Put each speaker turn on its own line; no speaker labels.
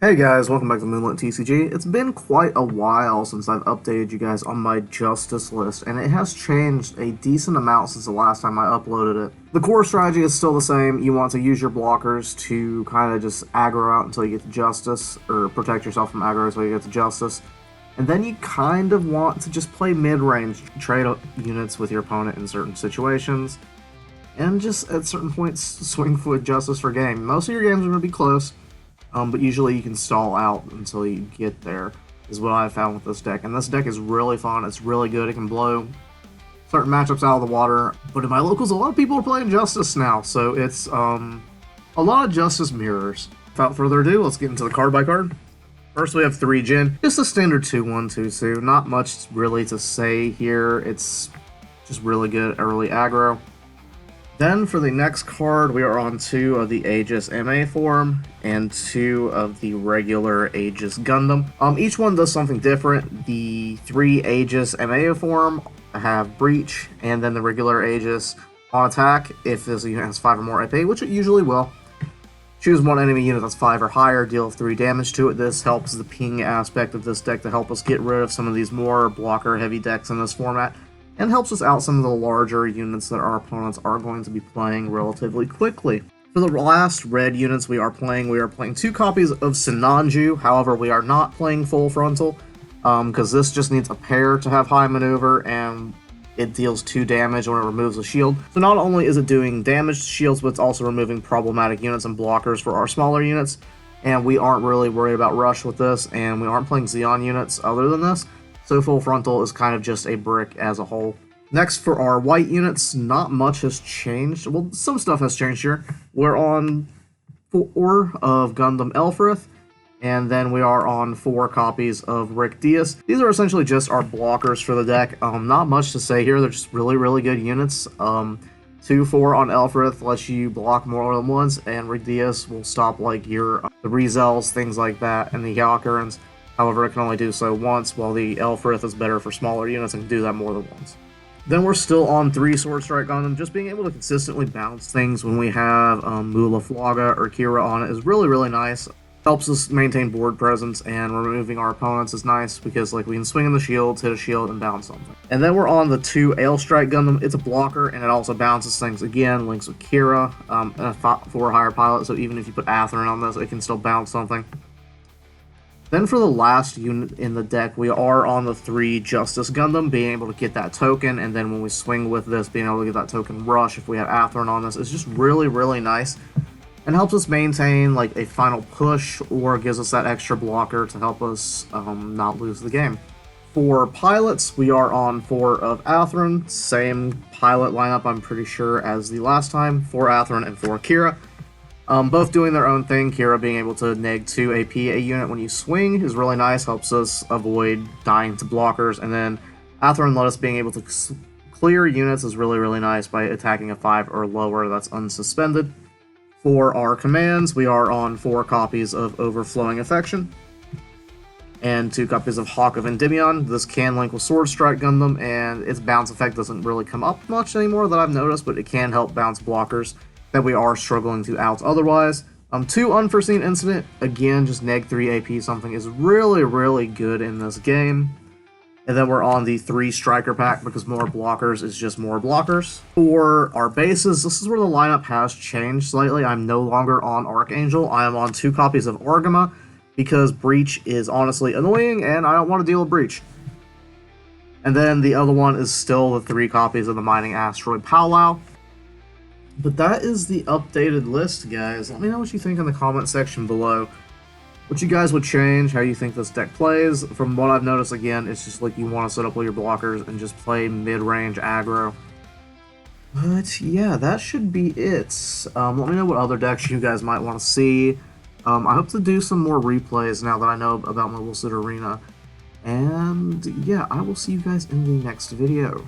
Hey guys, welcome back to Moonlit TCG. It's been quite a while since I've updated you guys on my Justice list, and it has changed a decent amount since the last time I uploaded it. The core strategy is still the same. You want to use your blockers to kind of just aggro out until you get to Justice, or protect yourself from aggro until you get to Justice. And then you kind of want to just play mid-range, trade units with your opponent in certain situations, and just at certain points swing for Justice for game. Most of your games are going to be close. But usually you can stall out until you get there, is what I've found with this deck. And this deck is really fun, it's really good, it can blow certain matchups out of the water. But in my locals, a lot of people are playing Justice now, so it's a lot of Justice mirrors. Without further ado, let's get into the card by card. First we have 3 Jin, just a standard 2-1, 2-2, not much really to say here, it's just really good early aggro. Then for the next card, we are on 2 of the Aegis MA form and 2 of the regular Aegis Gundam. Each one does something different. The 3 Aegis MA form have Breach, and then the regular Aegis on attack, if this unit has 5 or more AP, which it usually will. Choose one enemy unit that's 5 or higher, deal 3 damage to it. This helps the ping aspect of this deck to help us get rid of some of these more blocker-heavy decks in this format, and helps us out some of the larger units that our opponents are going to be playing relatively quickly. For the last red units we are playing 2 copies of Sinanju. However, we are not playing full frontal, because this just needs a pair to have high maneuver, and it deals 2 damage when it removes a shield. So not only is it doing damage to shields, but it's also removing problematic units and blockers for our smaller units, and we aren't really worried about rush with this, and we aren't playing Xeon units other than this. So full frontal is kind of just a brick as a whole. Next, for our white units, not much has changed. Well, some stuff has changed here. We're on 4 of Gundam Elfrith, and then we are on 4 copies of Rick Diaz. These are essentially just our blockers for the deck. Not much to say here. They're just really, really good units. 2-4 on Elfrith lets you block more than once, and Rick Diaz will stop like your the Rezels, things like that, and the Yakurans. However, it can only do so once, while the Elfrith is better for smaller units and can do that more than once. Then we're still on 3 Sword Strike Gundam. Just being able to consistently bounce things when we have Mula Flaga or Kira on it is really, really nice. Helps us maintain board presence, and removing our opponents is nice because like we can swing in the shields, hit a shield, and bounce something. And then we're on the 2 Ale Strike Gundam. It's a blocker, and it also bounces things again, links with Kira, and a 4 higher pilot, so even if you put Atherin on this, it can still bounce something. Then for the last unit in the deck, we are on the 3 Justice Gundam, being able to get that token, and then when we swing with this, being able to get that token rush if we have Atherin on this is just really, really nice, and helps us maintain like a final push, or gives us that extra blocker to help us not lose the game. For pilots, we are on 4 of Atherin, same pilot lineup I'm pretty sure as the last time, 4 Atherin and 4 Kira. Both doing their own thing. Kira being able to neg 2 AP a unit when you swing is really nice, helps us avoid dying to blockers, and then Atherin let us being able to clear units is really, really nice by attacking a 5 or lower that's unsuspended. For our commands, we are on 4 copies of Overflowing Affection, and 2 copies of Hawk of Endymion. This can link with Sword Strike Gundam, and its bounce effect doesn't really come up much anymore that I've noticed, but it can help bounce blockers that we are struggling to out otherwise. 2 Unforeseen Incident, again, just neg 3 AP something is really, really good in this game. And then we're on the 3 Striker pack, because more blockers is just more blockers. For our bases, this is where the lineup has changed slightly. I'm no longer on Archangel, I am on 2 copies of Argama, because Breach is honestly annoying, and I don't want to deal with Breach. And then the other one is still the 3 copies of the Mining Asteroid Powwow. But that is the updated list, guys. Let me know what you think in the comment section below. What you guys would change, how you think this deck plays. From what I've noticed, again, it's just like you want to set up all your blockers and just play mid-range aggro. But yeah, that should be it. Let me know what other decks you guys might want to see. I hope to do some more replays now that I know about Mobile Suit Arena. And yeah, I will see you guys in the next video.